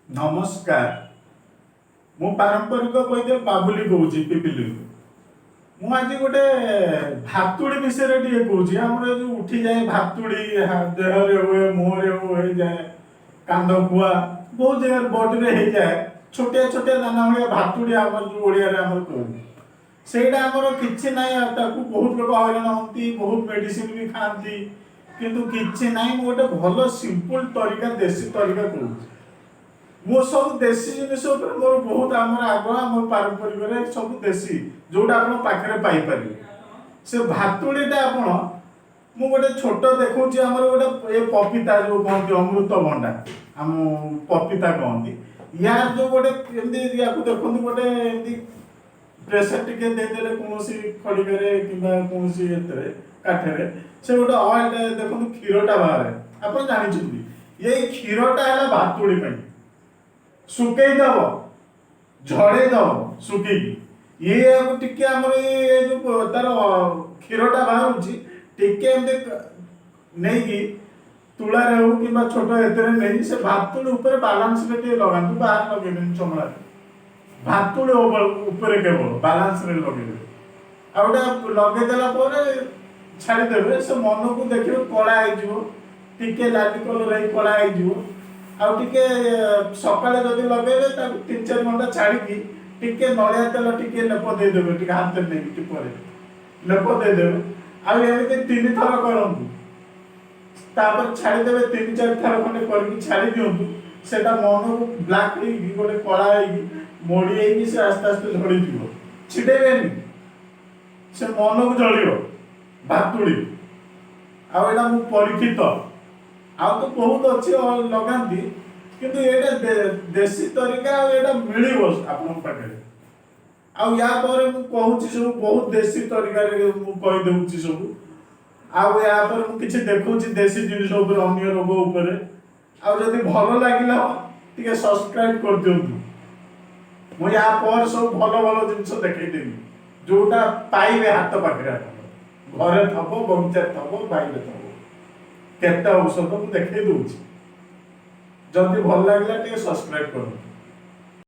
नमस्कार। मु पारंपरिक वैद्य बाबुली कहूँ पिपिली। मु आज गोटे भातुड़ी विषय कहूँ आम जो उठी जाए भातुड़ी देहरे हुए मुहरे हुए जाए कांद खुआ बहुत जगह बॉडी हो जाए छोटिया छोटिया दाना भाई भातुड़ी आम जो ओडिया कहूँ सेटा आमर कि ना बहुत लोग हईराण होती बहुत मेडिसिन भी खाती किंतु किसी ना गोटे भल सिंपल तरीका देसी तरीका कहूँ मो सब देसी जिनिस मोर बहुत आमर आग्रह मोर पारंपरिक सब देसी जोटा आप पाखे पाइपर से भातुड़ीटा आप मु गोटे छोट देखा आम गोटे ये पपीता जो कहते अमृत भंडा आम पपीता कहती यार जो गोटे या देखते गोटे प्रेसर टिके देदेले कौन खड़िके कि काठे से गोटे ऑयल देखो क्षीरटा बाहर आप जानते ये क्षीरटा है भातुड़ी सुकई दब झड़े दब सुखी ये टिके आमर ये जो तार क्षीरटा बाहर टिके नहीं तुला हो कि छोट एते नहीं से भातुड़ी ऊपर बालांस रे लगातु बाहर लगे चमड़ा भातुड़ी ऊपर केवल बालांस रे लगे आउटा लगेदेला छाड़देवे से मन को देखिए कला टिके लाली कलर है कला आउ टिके सकाଳେ जदि लगेबे ताकु 3-4 घंटा छाड़ी टिके नलिया तेल टिके लेप दे देबे टिके हाथ में नहीं टिपरे लेप दे देबे आउ एमिति 3 थर करंतु तापर छाड़ी देबे 3-4 थर खंडे करके छाड़ी दियंतु सेटा मन को ब्लैक ही गोटे कला है मोड़ी है से आस्ते आस्ते झड़ी जीवो छिडेबेनी से मन को जळियो भातुड़ी आउ एटा मु परीक्षित आउ तो बहुत अच्छे लगाती किंतु ये देसी तरीका मिल पाखे आउ या पर कहूँ सब बहुत देसी तरीका कहीदे सब आउ या पर किसी देखा देसी जिन अन्य रोग उपर आदि भल लगे टे सब्सक्राइब कर दिंतु मुझे पर सब भल भल जिन देखदेवी जोटा पाइबे हाथ पाखे घरे थब बगीचा थब बाइरे थब केते औषध मुझे देखे दूसरी जदि भल लगे टे सब्सक्राइब करूँ।